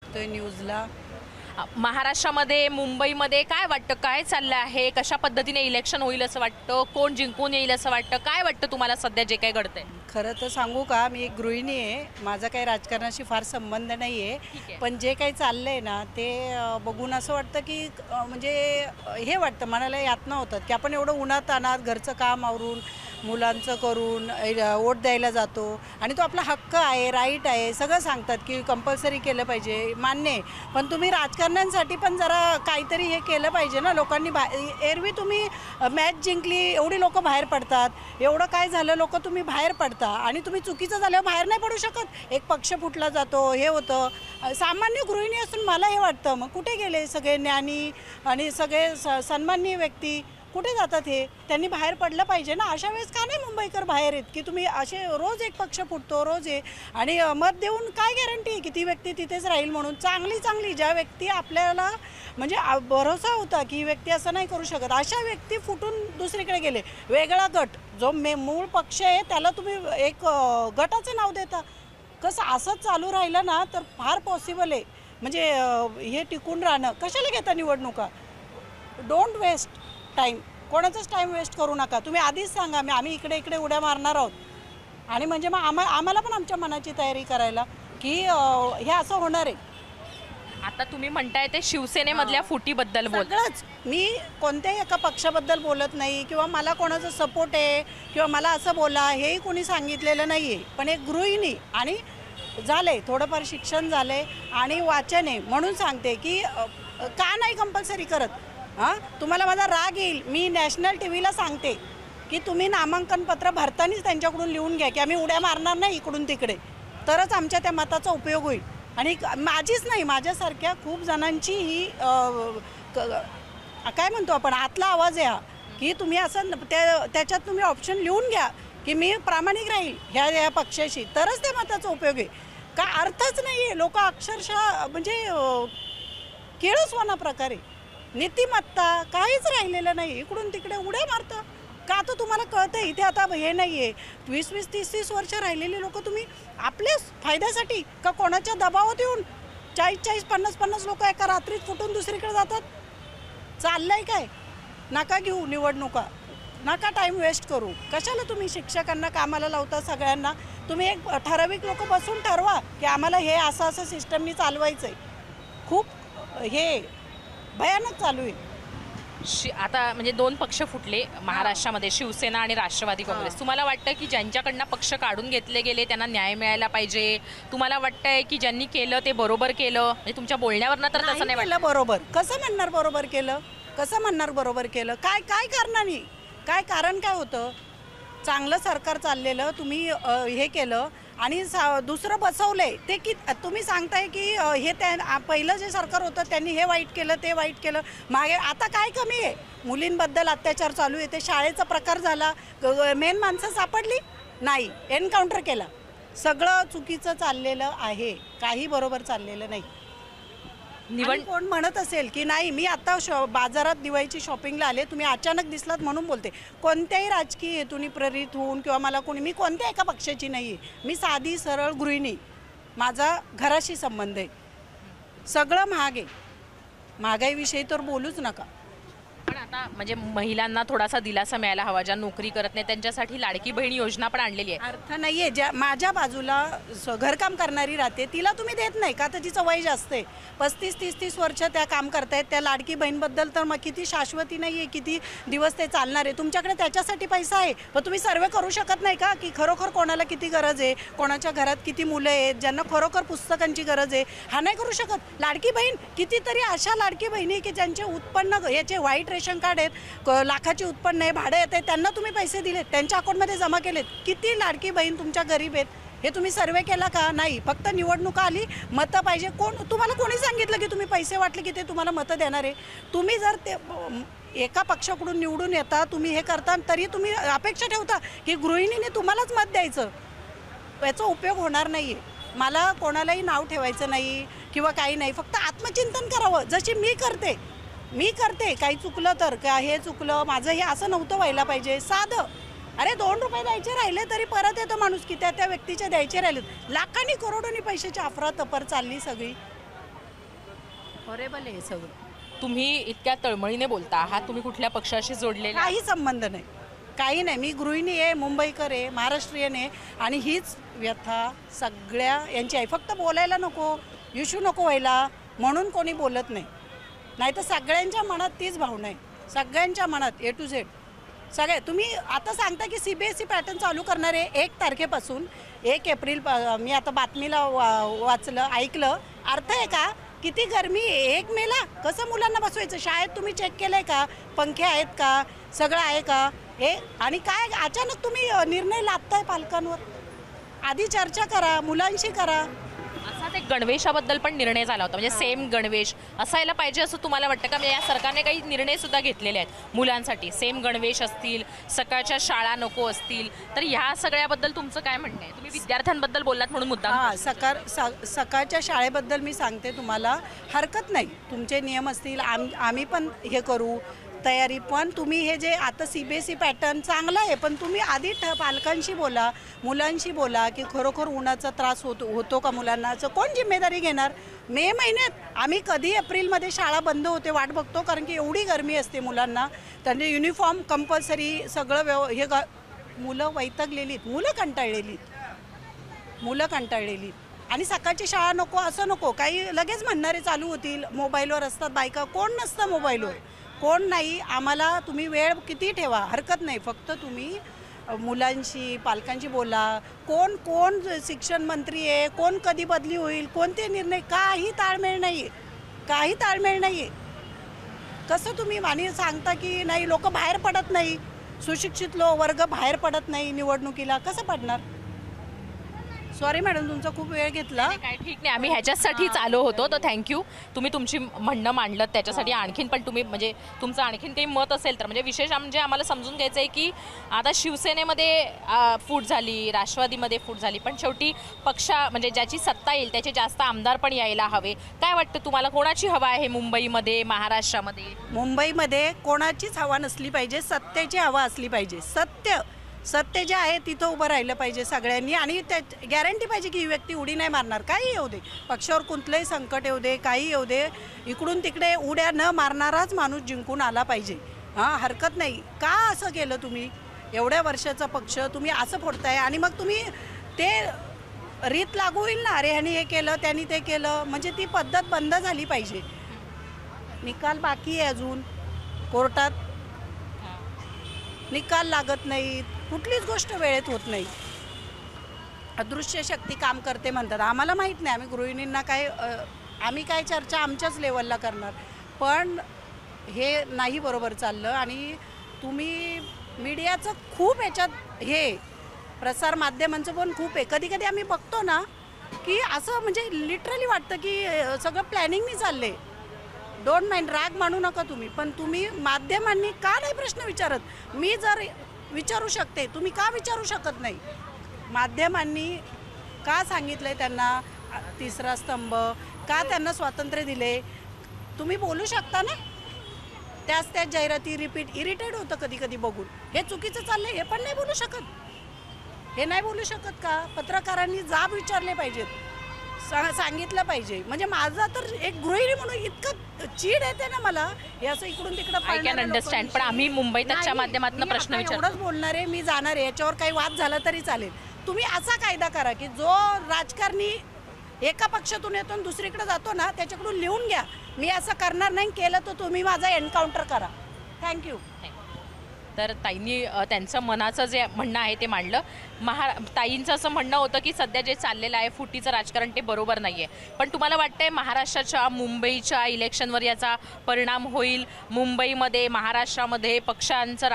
बघतोय न्यूजला। महाराष्ट्रामध्ये मुंबईमध्ये काय वाटतं, काय चाललं आहे, कशा पद्धतीने इलेक्शन होईल असं वाटतं, कोण जिंकून येईल असं वाटतं, काय वाटतं तुम्हाला सध्या जे काही घडतंय? खरं तर सांगू का, मी एक गृहिणी आहे, माझा काही राजकारणाशी फार संबंध नाही ठीक आहे, आहे. पण जे काही चाललंय ना ते बघून असं वाटतं की म्हणजे हे वाटतं, मनाला यातना होतात की आपण एवढं उन्हात अनात घरचं काम आवरून मुलांचं करून वोट द्यायला जातो आणि तो आपला हक्क आहे, राईट आहे, सगळं सांगतात की कंपल्सरी केलं पाहिजे, मान्य आहे, पण तुम्ही राजकारण्यांसाठी पण जरा काहीतरी हे केलं पाहिजे ना. लोकांनी एरवी तुम्ही मॅच जिंकली, एवढी लोक बाहेर पडतात, एवढं काय झालं, लोक तुम्ही बाहेर पडता आणि तुम्ही चुकीचं झाल्यावर बाहेर नाही पडू शकत. एक पक्ष फुटला जातो, हे होतं. सामान्य गृहिणी असून मला हे वाटतं, मग कुठे गेले सगळे ज्ञानी आणि सगळे सन्माननीय व्यक्ती, कुठे जातात? हे त्यांनी बाहेर पडलं पाहिजे ना. अशा वेळेस का नाही मुंबईकर बाहेर येत की तुम्ही असे रोज एक पक्ष फुटतो रोज आहे आणि मत देऊन काय गॅरंटी की ती व्यक्ती तिथेच राहील म्हणून. चांगली ज्या व्यक्ती आपल्याला म्हणजे भरोसा होता की ही व्यक्ती असं नाही करू शकत, अशा व्यक्ती फुटून दुसरीकडे गेले. वेगळा गट जो मूळ पक्ष आहे त्याला तुम्ही एक गटाचं नाव देता. कसं असंच चालू राहिलं ना तर फार पॉसिबल आहे म्हणजे हे टिकून राहणं. कशाला घेता निवडणुका? डोंट वेस्ट टाईम, कोणाचाच टाईम वेस्ट करू नका. तुम्ही आधीच सांगा आम्ही इकडे उड्या मारणार आहोत आणि म्हणजे मग आम्हाला पण आमच्या मनाची तयारी करायला की हे असं होणार आहे. आता तुम्ही म्हणताय ते शिवसेनेमधल्या फुटीबद्दल सगळंच, मी कोणत्याही एका पक्षाबद्दल बोलत नाही किंवा मला कोणाचा सपोर्ट आहे किंवा मला असं बोला हेही कोणी सांगितलेलं नाही आहे, पण एक गृहिणी आणि झाले थोडंफार शिक्षण झाले आणि वाचन आहे म्हणून सांगते की का नाही कंपल्सरी करत. हां, तुम्हाला माझा राग येईल, मी नॅशनल टी व्हीला सांगते की तुम्ही नामांकन पत्र भरतानाच त्यांच्याकडून लिहून घ्या की आम्ही उड्या मारणार नाही इकडून तिकडे, तरच आमच्या त्या मताचा उपयोग होईल. आणि माझीच नाही, माझ्यासारख्या खूप जणांची ही काय म्हणतो आपण आतला आवाज आहे हा की तुम्ही असं त्याच्यात तुम्ही ऑप्शन लिहून घ्या की मी प्रामाणिक राहील ह्या पक्षाशी, तरच त्या मताचा उपयोग आहे. का अर्थच नाही आहे. लोक अक्षरशः म्हणजे केळसवाना प्रकारे नीतिमत्ता काहीच राहिलेलं नाही, इकडून तिकडे उड्या मारतं. का आता तुम्हाला कळतं इथे आता हे नाही आहे, 20-20, 30-30 वर्ष राहिलेले लोक तुम्ही आपल्या फायद्यासाठी का कोणाच्या दबावात येऊन 40-40, 50-50 लोक एका रात्रीत फुटून दुसरीकडे जातात? चाललंय काय? नका घेऊ निवडणुका, नका टाईम वेस्ट करू. कशाला तुम्ही शिक्षकांना कामाला लावता सगळ्यांना? तुम्ही एक ठराविक लोक बसून ठरवा की आम्हाला हे असं सिस्टमनी चालवायचं आहे. खूप हे भयानक चालू आहे. आता म्हणजे दोन पक्ष फुटले महाराष्ट्रामध्ये, शिवसेना आणि राष्ट्रवादी काँग्रेस. तुम्हाला वाटतं की ज्यांच्याकडनं पक्ष काढून घेतले गेले त्यांना न्याय मिळायला पाहिजे? तुम्हाला वाटतंय की ज्यांनी केलं ते बरोबर केलं? म्हणजे तुमच्या बोलण्यावरनं तर तसं नाही वाटलं. बरोबर कसं म्हणणार बरोबर केलं? कसं म्हणणार बरोबर केलं? काय कारणाने? काय कारण काय होतं? चांगलं सरकार चाललेलं, तुम्ही हे केलं आणि दुसरं बसवलंय ते की तुम्ही सांगताय की हे पहिलं जे सरकार होतं त्यांनी हे वाईट केलं ते वाईट केलं. मागे आता काय कमी आहे? मुलींबद्दल अत्याचार चालू आहे, ते शाळेचा प्रकार झाला, मेन माणसं सापडली नाही, एन्काउंटर केला. सगळं चुकीचं चाललेलं आहे, काही बरोबर चाललेलं नाही. कोण म्हणत असेल की नाही मी आता बाजारात दिवाळीची शॉपिंगला आले, तुम्ही अचानक दिसलात म्हणून बोलते. कोणत्याही राजकीय हेतून प्रेरित होऊन किंवा मला कोणी, मी कोणत्या एका पक्षाची नाही आहे, मी साधी सरळ गृहिणी, माझा घराशी संबंध आहे. सगळं महाग आहे, महागाईविषयी तर बोलूच नका. पण आता म्हणजे महिलांना थोडासा दिलासा मिळायला हवा, ज्या नोकरी करत नाही त्यांच्यासाठी लाडकी बहीण योजना पण आणलेली आहे. अर्थ नाही आहे. ज्या माझ्या बाजूला घरकाम करणारी राहते तिला तुम्ही देत नाही का? तर तिचं वय जास्त आहे, 35-30 वर्ष त्या काम करतायत. त्या लाडकी बहीणबद्दल तर मग किती शाश्वती नाही आहे, किती दिवस ते चालणार आहे? तुमच्याकडे त्याच्यासाठी पैसा आहे, पण तुम्ही सर्वे करू शकत नाही का की खरोखर कोणाला किती गरज आहे, कोणाच्या घरात किती मुलं आहेत ज्यांना खरोखर पुस्तकांची गरज आहे? हा नाही करू शकत. लाडकी बहीण, कितीतरी अशा लाडकी बहिणी की ज्यांचे उत्पन्न याचे वाईट रेशन कार्ड आहेत, लाखाचे उत्पन्न आहे, भाडे येते, त्यांना तुम्ही पैसे दिलेत, त्यांच्या अकाउंटमध्ये जमा केलेत. किती लाडकी बहीण तुमच्या गरीब आहेत हे तुम्ही सर्वे केला का? नाही. फक्त निवडणुका आली, मतं पाहिजे. तुम्हाला कोणी सांगितलं की तुम्ही पैसे वाटले की ते तुम्हाला मतं देणार आहे? तुम्ही जर ते एका पक्षाकडून निवडून येता, तुम्ही हे करता, तरी तुम्ही अपेक्षा ठेवता की गृहिणीने तुम्हालाच मत द्यायचं. याचा उपयोग होणार नाही आहे. मला कोणालाही नाव ठेवायचं नाही किंवा काही नाही, फक्त आत्मचिंतन करावं जशी मी करते. काही चुकलं तर का हे चुकलं माझं, हे असं नव्हतं व्हायला पाहिजे. साधं, अरे 2 रुपये द्यायचे राहिले तरी परत येतो माणूस की त्या व्यक्तीचे द्यायचे राहिलेत. लाखांनी करोडोनी पैशाची अफरातफर चालली सगळी. हॉरेबल आहे हे सगळं. तुम्ही इतक्या तळमळीने बोलता आहात, तुम्ही कुठल्या पक्षाशी जोडलेले आहात? काही संबंध नाही, काही नाही. मी गृहिणी आहे, मुंबईकर आहे, महाराष्ट्रीयन आहे आणि हीच व्यथा सगळ्या यांची आहे. फक्त बोलायला नको, इश्यू नको व्हायला म्हणून कोणी बोलत नाही. नाही तर सगळ्यांच्या मनात तीच भावना आहे, सगळ्यांच्या मनात A to Z. सगळे तुम्ही आता सांगता की CBSE पॅटर्न चालू करणार आहे 1 तारखेपासून. 1 एप्रिल मी आता बातमीला वाचलं, ऐकलं. अर्थ आहे का? किती गरमी आहे. 1 मेला कसं मुलांना बसवायचं? शाळेत तुम्ही चेक केलं आहे का? पंखे आहेत का? सगळं आहे का? हे आणि काय अचानक तुम्ही निर्णय लादताय पालकांवर? आधी चर्चा करा, मुलांशी करा. असाच एक गणवेशाबद्दल पण निर्णय झाला होता, म्हणजे सेम गणवेश असायला पाहिजे असं तुम्हाला वाटतं का? म्हणजे या सरकारने काही निर्णय सुद्धा घेतलेले आहेत मुलांसाठी, सेम गणवेश असतील, सकाळच्या शाळा नको असतील, तर ह्या सगळ्याबद्दल तुमचं काय म्हणणं आहे? तुम्ही विद्यार्थ्यांबद्दल बोललात म्हणून मुद्दा. हां, सकाळच्या शाळेबद्दल मी सांगते तुम्हाला, हरकत नाही. तुमचे नियम असतील, आम्ही पण हे करू तयारी. पण तुम्ही हे जे आता CBSE पॅटर्न चांगला आहे, पण तुम्ही आधी पालकांशी बोला, मुलांशी बोला की खरोखर उन्हाचा त्रास होतो का मुलांना? कोण जिम्मेदारी घेणार? मे महिन्यात आम्ही कधी एप्रिलमध्ये शाळा बंद होते वाट बघतो, कारण की एवढी गरमी असते मुलांना. त्यांचे युनिफॉर्म कंपल्सरी सगळं मुलं वैतागलेलीत, मुलं कंटाळलेलीत. आणि सकाळची शाळा नको असं नको, काही लगेच म्हणणारे चालू होतील. मोबाईलवर असतात बायका, कोण नसतं मोबाईलवर, कोण नाही. आम्हाला तुम्ही वेळ किती ठेवा, हरकत नाही. फक्त तुम्ही मुलांशी पालकांशी बोला. कोण शिक्षण मंत्री आहे, कोण कधी बदली होईल, कोणते निर्णय, काही ताळमेळ नाही, काही ताळमेळ नाही. कसं तुम्ही आणि सांगता की नाही लोक बाहेर पडत नाही, सुशिक्षित वर्ग बाहेर पडत नाही निवडणुकीला, कसं पडणार? सॉरी मॅडम, तुमचा खूप वेळ घेतला. काय ठीक नाही, आम्ही ह्याच्यासाठीच आलो होतो. तर थँक्यू, तुम्ही तुमची म्हणणं मांडलं त्याच्यासाठी. आणखीन पण तुम्ही म्हणजे तुमचं आणखीन काही मत असेल तर, म्हणजे विशेष म्हणजे आम्हाला समजून घ्यायचं आहे की आता शिवसेनेमध्ये फूट झाली, राष्ट्रवादीमध्ये फूट झाली, पण शेवटी म्हणजे ज्याची सत्ता येईल त्याचे जास्त आमदार पण यायला हवे. काय वाटतं तुम्हाला, कोणाची हवा आहे मुंबईमध्ये, महाराष्ट्रामध्ये? मुंबईमध्ये कोणाचीच हवा नसली पाहिजे, सत्तेची हवा असली पाहिजे. सत्य जे आहे तिथं उभं राहिलं पाहिजे सगळ्यांनी. आणि त्या गॅरंटी पाहिजे की ही व्यक्ती उडी नाही मारणार, काही येऊ दे, पक्षावर कुठलंही संकट येऊ दे, काही येऊ दे, इकडून तिकडे उड्या न मारणाराच माणूस जिंकून आला पाहिजे. हां, हरकत नाही. का असं केलं तुम्ही? एवढ्या वर्षाचा पक्ष तुम्ही असं फोडताय आणि मग तुम्ही ते रीत लागू होईल ना, अरे ह्यानी हे केलं त्यांनी ते केलं, म्हणजे ती पद्धत बंद झाली पाहिजे. निकाल बाकी आहे अजून, कोर्टात निकाल लागत नाही, कुठलीच गोष्ट वेळेत होत नाही. अदृश्य शक्ती काम करते म्हणतात. आम्हाला माहीत नाही, आम्ही गृहिणींना आम्ही काय चर्चा आमच्याच लेवलला करणार. पण हे नाही बरोबर चाललं. आणि तुम्ही मीडियाचं खूप याच्यात प्रसार माध्यमांचं पण खूप आहे. कधी कधी आम्ही बघतो ना की असं म्हणजे लिटरली वाटतं की सगळं प्लॅनिंगनी चाललं आहे. डोंट माइंड, राग मानू नका तुम्ही, पण तुम्ही माध्यमांनी का नाही प्रश्न विचारत? मी जर विचारू शकते, तुम्ही का विचारू शकत नाही? माध्यमांनी का सांगितलंय त्यांना तिसरा स्तंभ, का त्यांना स्वातंत्र्य दिले? तुम्ही बोलू शकता ना. त्याच जाहिराती रिपीट, इरिटेट होतं कधी कधी बघून. हे चुकीचं चाललंय हे पण नाही बोलू शकत, हे नाही बोलू शकत का? पत्रकारांनी जाब विचारले पाहिजेत, सांगितलं पाहिजे. म्हणजे माझा तर एक गृहिणी म्हणून इतकं चीड येते ना मला, हे असं इकडून तिकडं. आय कॅन अंडरस्टँड, पण आम्ही मुंबई तकच्या माध्यमातून प्रश्न विचारतो. एवढंच बोलणार आहे, मी जाणार आहे, याच्यावर काही वाद झाला तरी चालेल. तुम्ही असा कायदा करा की जो राजकारणी एका पक्षातून येतो आणि दुसरीकडे जातो ना, त्याच्याकडून लिहून घ्या, मी असं करणार नाही, केलं तर तुम्ही माझा एन्काउंटर करा. थँक्यू. तर ताईंनी त्यांचं मनाचं जे म्हणणं आहे ते मांडलं. ताईंचं असं म्हणणं होतं की सध्या जे चाललेलं आहे फुटीचं राजकारण ते बरोबर नाही आहे. पण तुम्हाला वाटतंय महाराष्ट्राच्या मुंबईच्या इलेक्शनवर याचा परिणाम होईल? मुंबईमध्ये, महाराष्ट्रामध्ये पक्षांचं